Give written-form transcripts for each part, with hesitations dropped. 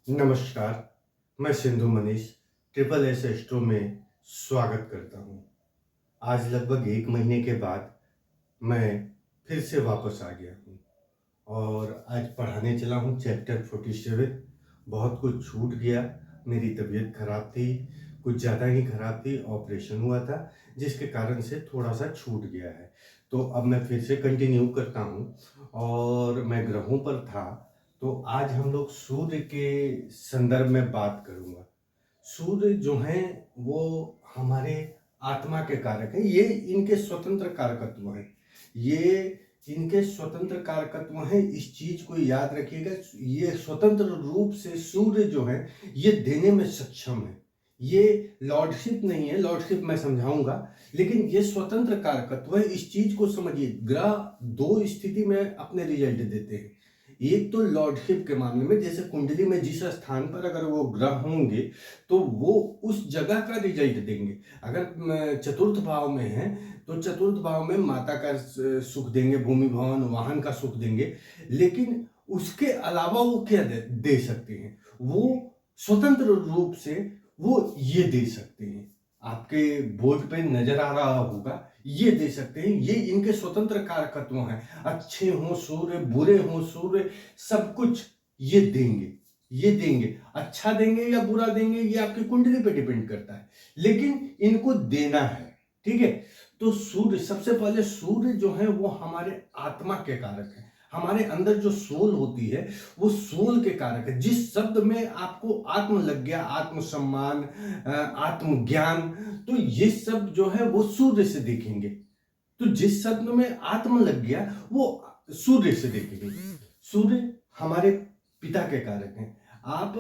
नमस्कार, मैं Sindhu Manish triple S astro में स्वागत करता हूँ। आज लगभग 1 महीने के बाद मैं फिर से वापस आ गया हूँ और आज पढ़ाने चला हूँ चैप्टर 47। बहुत कुछ छूट गया, मेरी तबीयत खराब थी, कुछ ज़्यादा ही खराब थी, ऑपरेशन हुआ था जिसके कारण से थोड़ा-सा छूट गया है। तो अब मैं फिर से कंटिन्यू करता हूँ और मैं ग्रहों पर था, तो आज हम लोग सूर्य के संदर्भ में बात करूँगा। सूर्य जो हैं वो हमारे आत्मा के कारक हैं, ये इनके स्वतंत्र कारकत्व हैं। ये इनके स्वतंत्र कारकत्व हैं, इस चीज़ को याद रखिएगा। ये स्वतंत्र रूप से सूर्य जो है ये देने में सक्षम है। ये लॉर्डशिप नहीं है, लॉर्डशिप मैं समझाऊँगा, लेकिन ये स्वतंत्र कारकत्व है। इस चीज़ को समझिए, ग्रह 2 स्थिति में अपने रिजल्ट देते हैं। एक तो लॉर्डशिप के मामले में, जैसे कुंडली में जिस स्थान पर अगर वो ग्रह होंगे तो वो उस जगह का रिजल्ट देंगे। अगर चतुर्थ भाव में है तो चतुर्थ भाव में माता का सुख देंगे, भूमि भवन वाहन का सुख देंगे, लेकिन उसके अलावा वो क्या दे सकते हैं, वो स्वतंत्र रूप से वो ये दे सकते हैं। आपके बोर्ड पे नजर आ रहा होगा, ये दे सकते हैं। ये इनके स्वतंत्र कारकत्व हैं। अच्छे हों सूर्य, बुरे हों सूर्य, सब कुछ ये देंगे। ये देंगे, अच्छा देंगे या बुरा देंगे ये आपकी कुंडली पे डिपेंड करता है, लेकिन इनको देना है। ठीक है, तो सूर्य, सबसे पहले सूर्य जो है वो हमारे आत्मा के कारक है। हमारे अंदर जो सोल होती है वो सोल के कारक है। जिस शब्द में आपको आत्म लग गया, आत्मसम्मान, आत्मज्ञान, तो ये शब्द जो है वो सूर्य से देखेंगे। तो जिस शब्द में आत्म लग गया वो सूर्य से देखेंगे। सूर्य हमारे पिता के कारक हैं। आप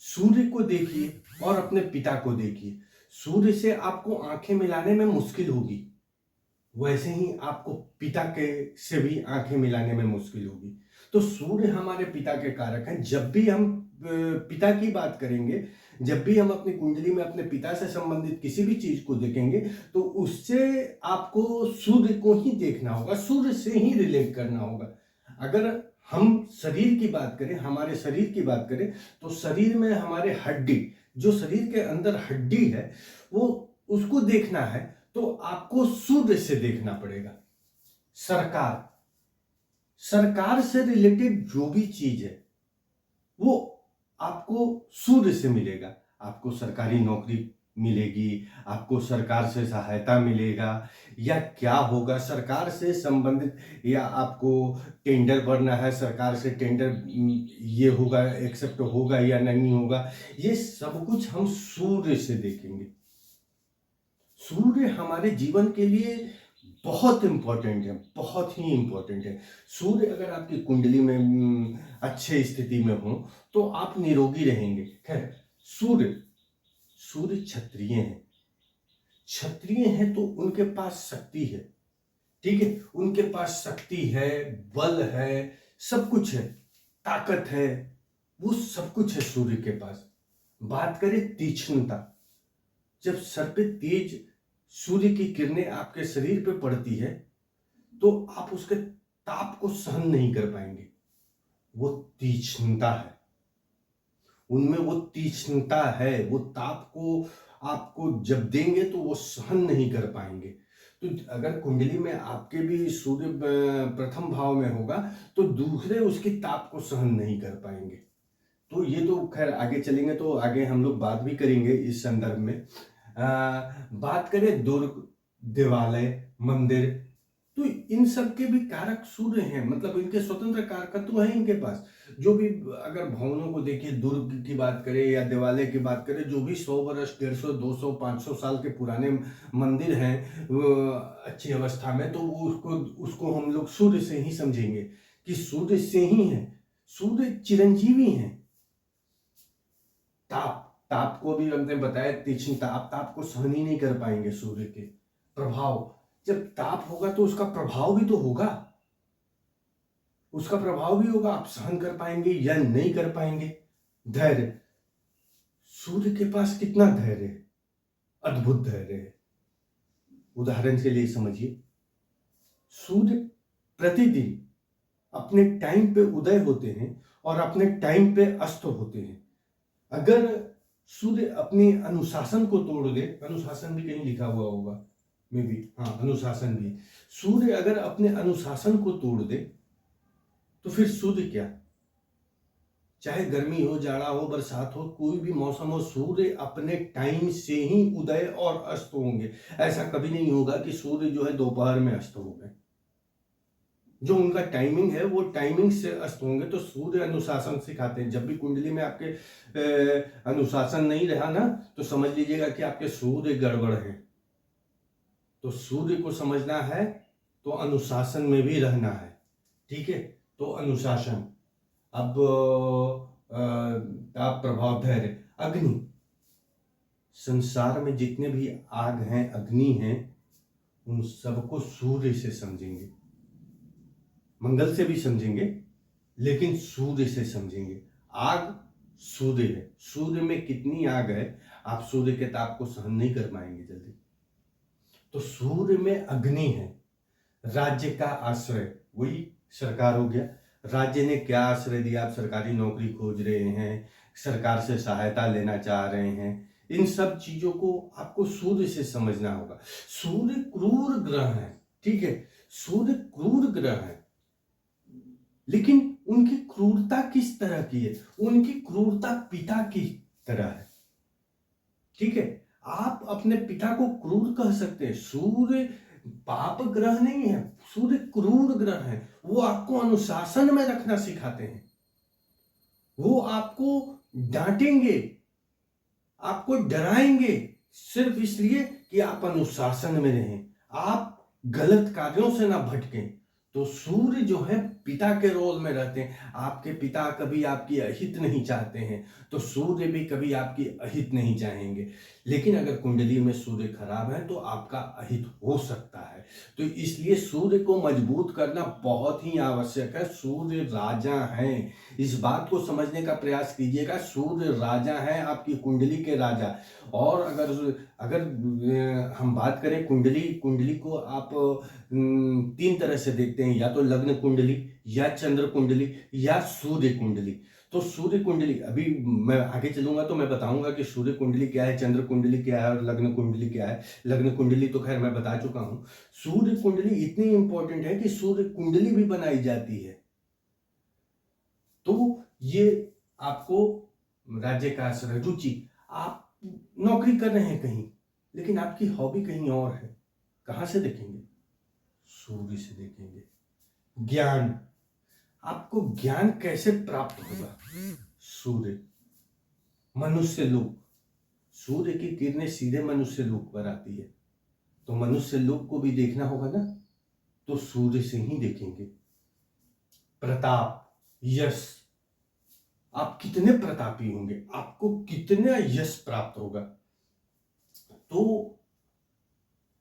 सूर्य को देखिए और अपने पिता को देखिए। सूर्य से आपको आंखें मिलाने में मुश्किल होगी, वैसे ही आपको पिता के से भी आंखें मिलाने में मुश्किल होगी। तो सूर्य हमारे पिता के कारक हैं। जब भी हम पिता की बात करेंगे, जब भी हम अपनी कुंडली में अपने पिता से संबंधित किसी भी चीज को देखेंगे, तो उससे आपको सूर्य को ही देखना होगा, सूर्य से ही रिलेट करना होगा। अगर हम शरीर की बात करें, हमारे शरीर की बात करें, तो शरीर में हमारे हड्डी, जो शरीर के अंदर हड्डी है, वो उसको देखना है तो आपको सूर्य से देखना पड़ेगा। सरकार, सरकार से रिलेटेड जो भी चीज है वो आपको सूर्य से मिलेगा। आपको सरकारी नौकरी मिलेगी, आपको सरकार से सहायता मिलेगा, या क्या होगा सरकार से संबंधित, या आपको टेंडर भरना है, सरकार से टेंडर ये होगा, एक्सेप्ट होगा या नहीं होगा, ये सब कुछ हम सूर्य से देखेंगे। सूर्य हमारे जीवन के लिए बहुत इंपॉर्टेंट है, बहुत ही इंपॉर्टेंट है। सूर्य अगर आपकी कुंडली में अच्छे स्थिति में हो तो आप निरोगी रहेंगे। खैर, सूर्य, सूर्य क्षत्रिय हैं। क्षत्रिय हैं तो उनके पास शक्ति है। ठीक है, उनके पास शक्ति है, बल है, सब कुछ है, ताकत है, वो सब कुछ है सूर्य के पास। बात करें तीक्ष्णता, जब सर पे तेज सूर्य की किरणें आपके शरीर पे पड़ती है तो आप उसके ताप को सहन नहीं कर पाएंगे। वो तीक्ष्णता है, उनमें वो तीक्ष्णता है। वो ताप को आपको जब देंगे तो वो सहन नहीं कर पाएंगे। तो अगर कुंडली में आपके भी सूर्य प्रथम भाव में होगा तो दूसरे उसकी ताप को सहन नहीं कर पाएंगे। तो ये तो खैर आगे चलेंगे तो आगे हम लोग बात भी करेंगे इस संदर्भ में। बात करें दुर्ग, देवालय, मंदिर, तो इन सब के भी कारक सूर्य हैं। मतलब इनके स्वतंत्र कारकत्व है इनके पास। जो भी, अगर भवनों को देखिए, दुर्ग की बात करें या देवालय की बात करें, जो भी 100 वर्ष, 150, 200, 500 साल के पुराने मंदिर हैं अच्छी अवस्था में, तो उसको उसको हम लोग सूर्य से ही समझेंगे कि सूर्य से ही है। सूर्य चिरंजीवी हैं। ताप, ताप को भी हमने बताया, तीक्ष्ण ताप, ताप को सहन ही नहीं कर पाएंगे सूर्य के प्रभाव। जब ताप होगा तो उसका प्रभाव भी तो होगा, उसका प्रभाव भी होगा, आप सहन कर पाएंगे या नहीं कर पाएंगे। धैर्य, सूर्य के पास कितना धैर्य है, अद्भुत धैर्य है। उदाहरण के लिए समझिए, सूर्य प्रतिदिन अपने टाइम पे उदय होते हैं और अपने टाइम पे अस्त होते हैं। अगर सूर्य अपने अनुशासन को तोड़ दे, अनुशासन भी कहीं लिखा हुआ होगा, मे बी, हाँ अनुशासन भी, सूर्य अगर अपने अनुशासन को तोड़ दे तो फिर सूर्य क्या, चाहे गर्मी हो, जाड़ा हो, बरसात हो, कोई भी मौसम हो, सूर्य अपने टाइम से ही उदय और अस्त होंगे। ऐसा कभी नहीं होगा कि सूर्य जो है दोपहर में अस्त हो गए। जो उनका टाइमिंग है वो टाइमिंग से अस्त होंगे। तो सूर्य अनुशासन सिखाते हैं। जब भी कुंडली में आपके अनुशासन नहीं रहा ना, तो समझ लीजिएगा कि आपके सूर्य गड़बड़ है। तो सूर्य को समझना है तो अनुशासन में भी रहना है, ठीक है। तो अनुशासन, अब ताप, प्रभाव, धैर्य, अग्नि, संसार में जितने भी आग हैं, अग्नि हैं, उन सबको सूर्य से समझेंगे। मंगल से भी समझेंगे, लेकिन सूर्य से समझेंगे। आग सूर्य है, सूर्य में कितनी आग है, आप सूर्य के ताप को सहन नहीं कर पाएंगे जल्दी। तो सूर्य में अग्नि है। राज्य का आश्रय, वही सरकार हो गया। राज्य ने क्या आश्रय दिया, आप सरकारी नौकरी खोज रहे हैं, सरकार से सहायता लेना चाह रहे हैं, इन सब चीजों को आपको सूर्य से समझना होगा। सूर्य क्रूर ग्रह है, ठीक है, सूर्य क्रूर ग्रह है, लेकिन उनकी क्रूरता किस तरह की है, उनकी क्रूरता पिता की तरह है, ठीक है। आप अपने पिता को क्रूर कह सकते हैं। सूर्य पाप ग्रह नहीं है, सूर्य क्रूर ग्रह है। वो आपको अनुशासन में रखना सिखाते हैं। वो आपको डांटेंगे, आपको डराएंगे, सिर्फ इसलिए कि आप अनुशासन में रहें, आप गलत कार्यों से ना भटकें। तो सूर्य जो है पिता के रोल में रहते हैं। आपके पिता कभी आपकी अहित नहीं चाहते हैं, तो सूर्य भी कभी आपकी अहित नहीं चाहेंगे। लेकिन अगर कुंडली में सूर्य खराब है तो आपका अहित हो सकता है। तो इसलिए सूर्य को मजबूत करना बहुत ही आवश्यक है। सूर्य राजा हैं, इस बात को समझने का प्रयास कीजिएगा। सूर्य राजा है, आपकी कुंडली के राजा। और अगर अगर हम बात करें कुंडली को आप 3 तरह से देखते हैं, या तो लग्न कुंडली, या चंद्र कुंडली, या सूर्य कुंडली। तो सूर्य कुंडली, अभी मैं आगे चलूंगा तो मैं बताऊंगा कि सूर्य कुंडली क्या है, चंद्र कुंडली क्या है और लग्न कुंडली क्या है। लग्न कुंडली तो खैर मैं बता चुका हूं। सूर्य कुंडली इतनी इंपॉर्टेंट है कि सूर्य कुंडली भी बनाई जाती है। तो ये आपको राज्य का आश्रय, रुचि, आप नौकरी कर रहे हैं कहीं, लेकिन आपकी हॉबी कहीं और है, कहां से देखेंगे, सूर्य से देखेंगे। ज्ञान, आपको ज्ञान कैसे प्राप्त होगा, सूर्य। मनुष्य लोक, सूर्य की किरणें सीधे मनुष्य लोक पर आती है, तो मनुष्य लोक को भी देखना होगा ना, तो सूर्य से ही देखेंगे। प्रताप, यश, आप कितने प्रतापी होंगे, आपको कितना यश प्राप्त होगा, तो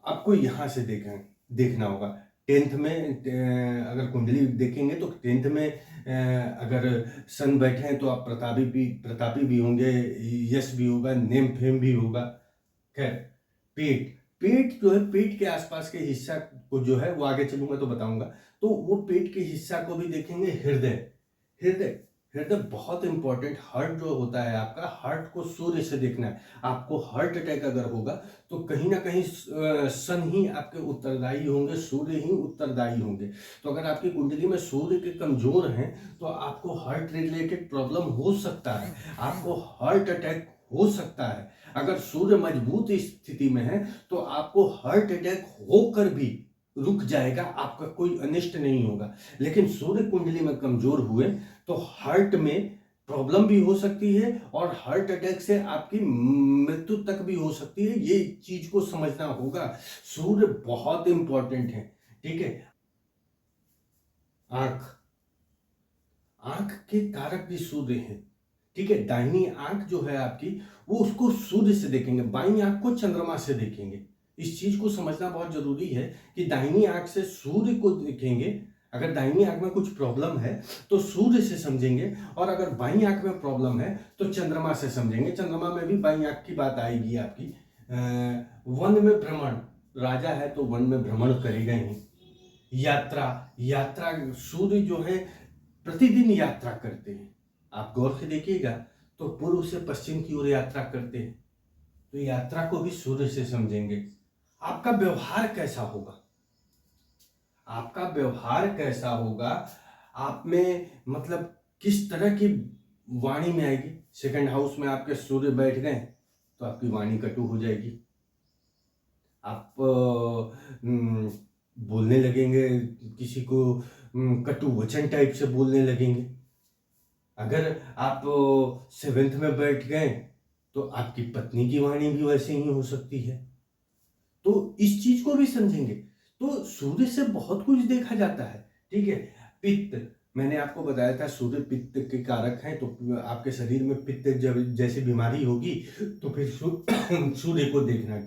आपको यहां से देखना होगा। 10th में अगर कुंडली देखेंगे तो 10th में अगर सन बैठे हैं तो आप प्रतापी भी होंगे, यश भी होगा, नेम फेम भी होगा। खैर, पेट जो है, पेट के आसपास के हिस्सा को जो है, वो आगे चलूंगा तो बताऊंगा। तो वो पेट के हिस्सा को भी देखेंगे। हृदय हृदय बहुत इंपॉर्टेंट। हार्ट जो होता है आपका, हार्ट को सूर्य से देखना है। आपको हार्ट अटैक अगर होगा तो कहीं ना कहीं सन ही आपके उत्तरदायी होंगे, सूर्य ही उत्तरदायी होंगे। तो अगर आपकी कुंडली में सूर्य के कमजोर हैं तो आपको हार्ट रिलेटेड प्रॉब्लम हो सकता है, आपको हार्ट अटैक हो सकता है। अगर सूर्य मजबूत स्थिति में है तो आपको हार्ट अटैक होकर भी रुक जाएगा, आपका कोई अनिष्ट नहीं होगा। लेकिन सूर्य कुंडली में कमजोर हुए तो हार्ट में प्रॉब्लम भी हो सकती है और हार्ट अटैक से आपकी मृत्यु तक भी हो सकती है। ये चीज को समझना होगा। सूर्य बहुत इंपॉर्टेंट है, ठीक है। आंख के कारक भी सूर्य है, ठीक है। दाहिनी आंख जो है आपकी, वो उसको सूर्य से देखेंगे, बाईं आंख को चंद्रमा से देखेंगे। इस चीज को समझना बहुत जरूरी है कि दाहिनी आंख से सूर्य को देखेंगे। अगर दाहिनी आंख में कुछ प्रॉब्लम है तो सूर्य से समझेंगे, और अगर बाईं आंख में प्रॉब्लम है तो चंद्रमा से समझेंगे। चंद्रमा में भी बाईं आंख की बात आएगी आपकी। वन में भ्रमण, राजा है तो वन में भ्रमण करेगा ही। यात्रा, सूर्य जो है प्रतिदिन यात्रा करते हैं। आप गौर से देखिएगा तो पूर्व से पश्चिम की ओर यात्रा करते हैं, तो यात्रा को भी सूर्य से समझेंगे। आपका व्यवहार कैसा होगा, आपका व्यवहार कैसा होगा, आप में मतलब किस तरह की वाणी में आएगी। सेकंड हाउस में आपके सूर्य बैठ गए तो आपकी वाणी कटु हो जाएगी। आप बोलने लगेंगे, किसी को कटु वचन टाइप से बोलने लगेंगे। अगर आप सेवेंथ में बैठ गए तो आपकी पत्नी की वाणी भी वैसे ही हो सकती है। तो इस चीज को भी समझेंगे। तो सूर्य से बहुत कुछ देखा जाता है, ठीक है। पित्त, मैंने आपको बताया था सूर्य पित्त के कारक हैं, तो आपके शरीर में पित्त जब जैसी बीमारी होगी तो फिर सूर्य को देखना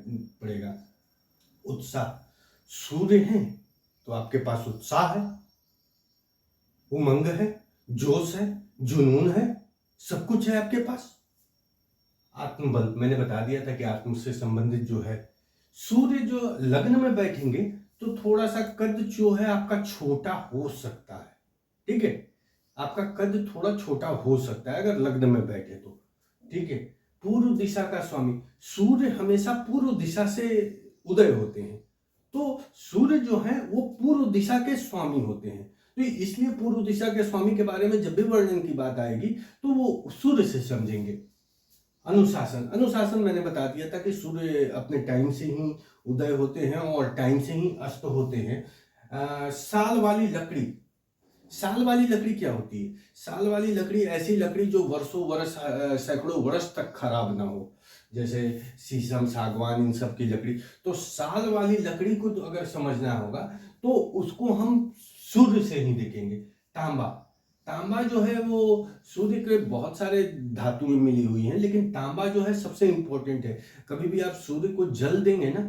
पड़ेगा। उत्साह, सूर्य है तो आपके पास उत्साह है, उमंग है, जोश है, जुनून है, सब कुछ है आपके पास। आत्मबल, मैंने बता दिया था कि आत्म से संबंधित जो है। सूर्य जो लग्न में बैठेंगे तो थोड़ा सा कद जो है आपका छोटा हो सकता है, ठीक है। आपका कद थोड़ा छोटा हो सकता है अगर लग्न में बैठे तो, ठीक है। पूर्व दिशा का स्वामी, सूर्य हमेशा पूर्व दिशा से उदय होते हैं, तो सूर्य जो है वो पूर्व दिशा के स्वामी होते हैं। तो इसलिए पूर्व दिशा के स्वामी के बारे में जब भी वर्णन की बात आएगी तो वो सूर्य से समझेंगे। अनुशासन, अनुशासन मैंने बता दिया था कि सूर्य अपने टाइम से ही उदय होते हैं और टाइम से ही अस्त होते हैं। साल वाली लकड़ी, साल वाली लकड़ी क्या होती है? साल वाली लकड़ी ऐसी लकड़ी जो वर्षों वर्ष सैकड़ों वर्ष तक खराब ना हो, जैसे शीशम, सागवान, इन सब की लकड़ी। तो साल वाली लकड़ी को तो अगर समझना होगा तो उसको हम सूर्य से ही देखेंगे। तांबा, तांबा जो है वो सूर्य के बहुत सारे धातु में मिली हुई है, लेकिन तांबा जो है सबसे इंपॉर्टेंट है। कभी भी आप सूर्य को जल देंगे ना,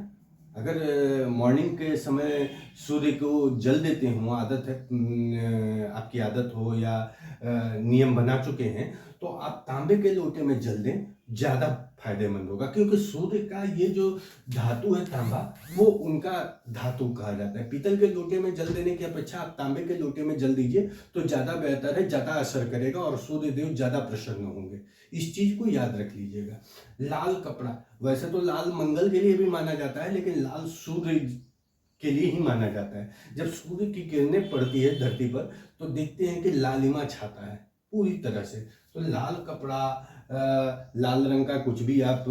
अगर मॉर्निंग के समय सूर्य को जल देते हो, आदत है, आपकी आदत हो या नियम बना चुके हैं, तो आप तांबे के लोटे में जल दें, ज्यादा फायदेमंद होगा। क्योंकि सूर्य का ये जो धातु है तांबा, वो उनका धातु कहा जाता है। पीतल के लोटे में जल देने की अपेक्षा आप तांबे के लोटे में जल दीजिए तो ज्यादा बेहतर है, ज्यादा असर करेगा और सूर्य देव ज्यादा प्रसन्न होंगे। इस चीज को याद रख लीजिएगा। लाल कपड़ा, वैसे तो लाल मंगल के लिए भी माना जाता है, लेकिन लाल सूर्य के लिए ही माना जाता है। जब सूर्य की किरणें पड़ती है धरती पर तो देखते हैं कि लालिमा छाता है पूरी तरह से। तो लाल कपड़ा, लाल रंग का कुछ भी आप,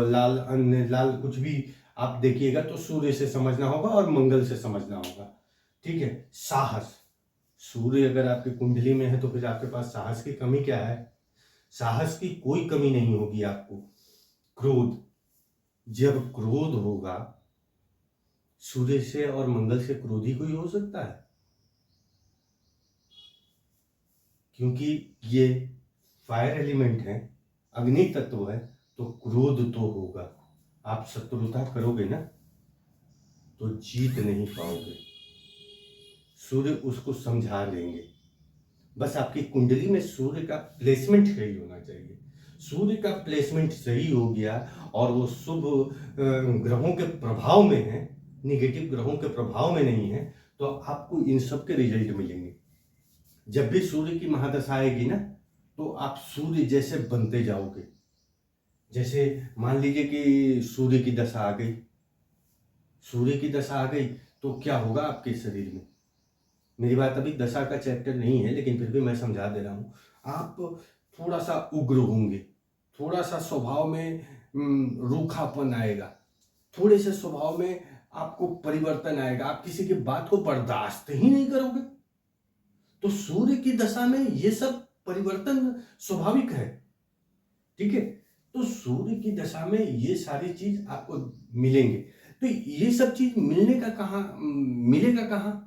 लाल अन्न, लाल कुछ भी आप देखिएगा तो सूर्य से समझना होगा और मंगल से समझना होगा, ठीक है। साहस, सूर्य अगर आपकी कुंडली में है तो फिर आपके पास साहस की कमी क्या है? साहस की कोई कमी नहीं होगी आपको। क्रोध, जब क्रोध होगा, सूर्य से और मंगल से क्रोधी कोई हो सकता है? क्योंकि ये फायर एलिमेंट है, अग्नि तत्व है, तो क्रोध तो होगा। आप शत्रुता करोगे ना तो जीत नहीं पाओगे, सूर्य उसको समझा देंगे। बस आपकी कुंडली में सूर्य का प्लेसमेंट सही होना चाहिए। सूर्य का प्लेसमेंट सही हो गया और वो शुभ ग्रहों के प्रभाव में है, निगेटिव ग्रहों के प्रभाव में नहीं है, तो आपको इन सब के रिजल्ट मिलेंगे। जब भी सूर्य की महादशा आएगी ना तो आप सूर्य जैसे बनते जाओगे। जैसे मान लीजिए कि सूर्य की दशा आ गई, सूर्य की दशा आ गई तो क्या होगा आपके शरीर में? मेरी बात अभी दशा का चैप्टर नहीं है, लेकिन फिर भी मैं समझा दे रहा हूँ। आप थोड़ा सा उग्र होंगे, थोड़ा सा स्वभाव में रूखापन आएगा, थोड़े से स्वभाव में आपको परिवर्तन आएगा, आप किसी की बात को बर्दाश्त ही नहीं करोगे। तो सूर्य की दशा में ये सब परिवर्तन स्वाभाविक है, ठीक है। तो सूर्य की दशा में ये सारी चीज आपको मिलेंगे। तो ये सब चीज मिलने का कहाँ मिलेगा? कहाँ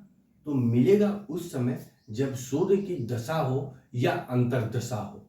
तो मिलेगा उस समय जब सूर्य की दशा हो या अंतर्दशा हो।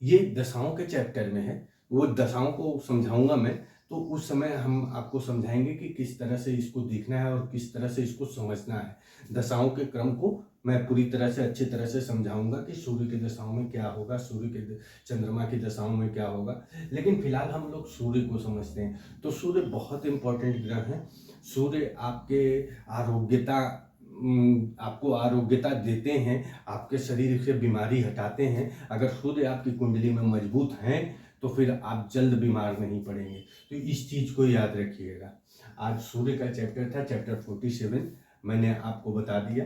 ये दशाओं के चैप्टर में है, वो दशाओं को समझाऊंगा मैं, तो उस समय हम आपको समझाएंगे कि किस तरह से इसको देखना है और किस तरह से इसको समझना है। दशाओं के क्रम को मैं पूरी तरह से अच्छी तरह से समझाऊंगा कि सूर्य की दशाओं में क्या होगा, सूर्य के चंद्रमा की दशाओं में क्या होगा। लेकिन फिलहाल हम लोग सूर्य को समझते हैं। तो सूर्य बहुत इंपॉर्टेंट ग्रह है। सूर्य आपके आरोग्यता आपको आरोग्यता देते हैं, आपके शरीर से बीमारी हटाते हैं। अगर सूर्य आपकी कुंडली में मजबूत हैं तो फिर आप जल्द बीमार नहीं पड़ेंगे। तो इस चीज़ को याद रखिएगा। आज सूर्य का चैप्टर था, चैप्टर 47 मैंने आपको बता दिया।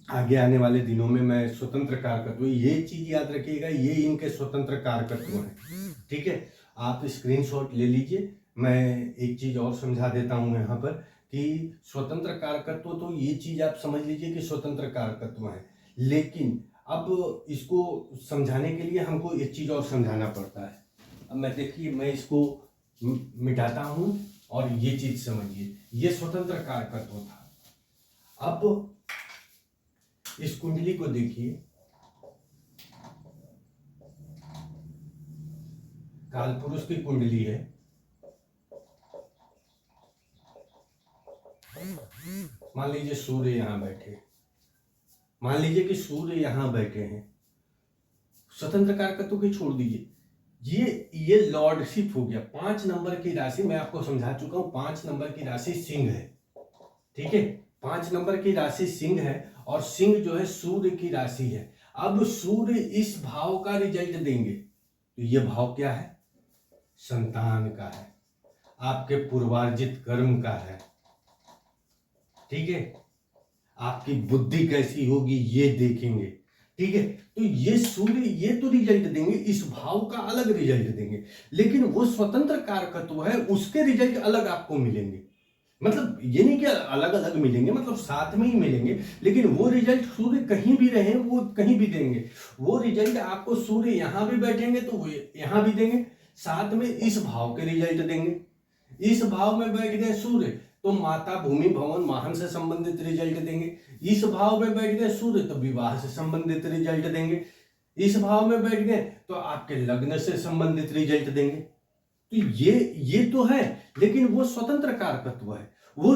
आगे आने वाले दिनों में मैं स्वतंत्र कारकत्व, ये चीज याद रखिएगा, ये इनके स्वतंत्र कारकत्व हैं। ठीक है, आप स्क्रीनशॉट ले लीजिए। मैं एक चीज और समझा देता हूं यहाँ पर कि स्वतंत्र कारकत्व, तो ये चीज आप समझ लीजिए कि स्वतंत्र कारकत्व है, लेकिन अब इसको समझाने के लिए हमको एक चीज और समझाना पड़ता है। अब मैं देखिए, मैं इसको मिटाता हूं और ये चीज समझिए, ये स्वतंत्र कारकत्व था। अब इस कुंडली को देखिए, कालपुरुष की कुंडली है। मान लीजिए सूर्य यहां बैठे, मान लीजिए कि सूर्य यहां बैठे हैं। स्वतंत्र कारकत्व को छोड़ दीजिए, ये लॉर्डशिप हो गया। 5 नंबर की राशि मैं आपको समझा चुका हूं। 5 नंबर की राशि सिंह है। ठीक है, 5 नंबर की राशि सिंह है और सिंह जो है सूर्य की राशि है। अब सूर्य इस भाव का रिजल्ट देंगे, तो ये भाव क्या है? संतान का है, आपके पूर्वार्जित कर्म का है। ठीक है, आपकी बुद्धि कैसी होगी ये देखेंगे। ठीक है, तो ये सूर्य ये तो रिजल्ट देंगे, इस भाव का अलग रिजल्ट देंगे, लेकिन वो स्वतंत्र कारकत्व है, उसके रिजल्ट अलग आपको मिलेंगे। मतलब ये नहीं कि अलग अलग मिलेंगे, मतलब साथ में ही मिलेंगे, लेकिन वो रिजल्ट सूर्य कहीं भी रहे वो कहीं भी देंगे। वो रिजल्ट आपको सूर्य यहां भी बैठेंगे तो वो यहां भी देंगे, साथ में इस भाव के रिजल्ट देंगे। इस भाव में बैठ गए सूर्य तो माता, भूमि, भवन, वाहन से संबंधित रिजल्ट देंगे। इस भाव में बैठ गए सूर्य तो विवाह से संबंधित रिजल्ट देंगे। इस भाव में बैठ गए तो आपके लग्न से संबंधित रिजल्ट देंगे। तो ये तो है, लेकिन वो स्वतंत्र कारकत्व है। वो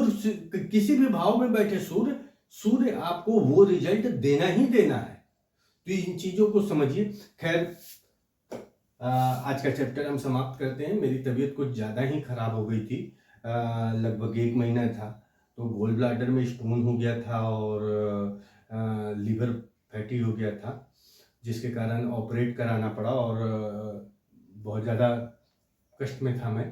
किसी भी भाव में बैठे सूर्य आपको वो रिजल्ट देना ही देना है। तो इन चीजों को समझिए। खैर, आज का चैप्टर हम समाप्त करते हैं। मेरी तबीयत कुछ ज़्यादा ही खराब हो गई थी। लगभग 1 महीना था, तो गोल ब्लाडर में स्टोन हो गया था और लीवर फैटी हो गया था, जिसके कारण ऑपरेट कराना पड़ा और बहुत ज़्यादा कष्ट में था मैं।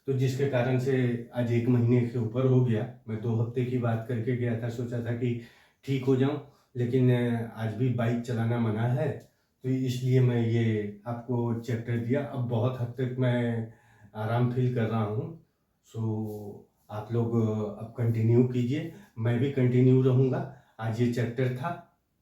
तो जिसके कारण से आज 1 महीने से ऊपर हो गया। मैं 2 हफ्ते की बात करके गया था, सोचा था कि ठीक हो जाऊं, लेकिन आज भी बाइक चलाना मना है, तो इसलिए मैं ये आपको चैप्टर दिया। अब बहुत हद तक मैं आराम फील कर रहा हूँ। सो आप लोग अब कंटिन्यू कीजिए, मैं भी कंटिन्यू रहूँगा। आज ये चैप्टर था।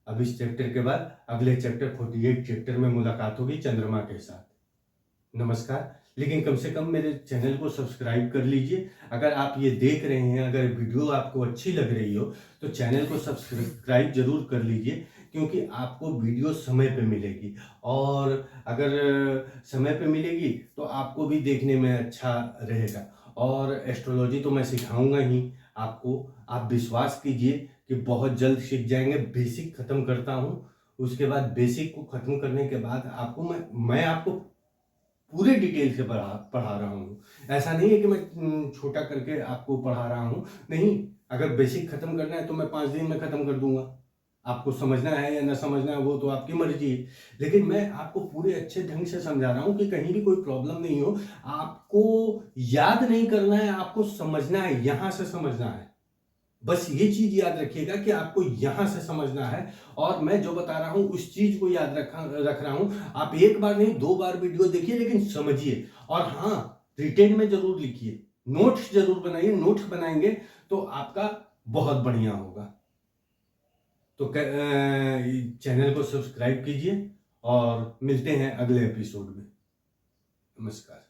अब इस चैप्टर के बाद अगले चैप्टर 48 चैप्टर में मुलाकात होगी चंद्रमा के साथ। नमस्कार। लेकिन कम से कम मेरे चैनल को सब्सक्राइब कर लीजिए। अगर आप ये देख रहे हैं, अगर वीडियो आपको अच्छी लग रही हो तो चैनल को सब्सक्राइब जरूर कर लीजिए, क्योंकि आपको वीडियो समय पे मिलेगी, और अगर समय पे मिलेगी तो आपको भी देखने में अच्छा रहेगा। और एस्ट्रोलॉजी तो मैं सिखाऊंगा ही आपको, आप विश्वास कीजिए कि बहुत जल्द सीख जाएंगे। बेसिक खत्म करता हूँ, उसके बाद बेसिक को खत्म करने के बाद आपको मैं आपको पूरे डिटेल से पढ़ा रहा हूँ। ऐसा नहीं है कि मैं छोटा करके आपको पढ़ा रहा हूँ, नहीं। अगर बेसिक खत्म करना है तो मैं 5 दिन में खत्म कर दूंगा। आपको समझना है या ना समझना है वो तो आपकी मर्जी है, लेकिन मैं आपको पूरे अच्छे ढंग से समझा रहा हूँ कि कहीं भी कोई प्रॉब्लम नहीं हो। आपको याद नहीं करना है, आपको समझना है, यहां से समझना है। बस ये चीज याद रखिएगा कि आपको यहां से समझना है, और मैं जो बता रहा हूं उस चीज को याद रख रहा हूं। आप एक बार नहीं 2 बार वीडियो देखिए, लेकिन समझिए। और हाँ, रिटेन में जरूर लिखिए, नोट्स जरूर बनाइए। नोट्स बनाएंगे तो आपका बहुत बढ़िया होगा। तो चैनल को सब्सक्राइब कीजिए और मिलते हैं अगले एपिसोड में। नमस्कार।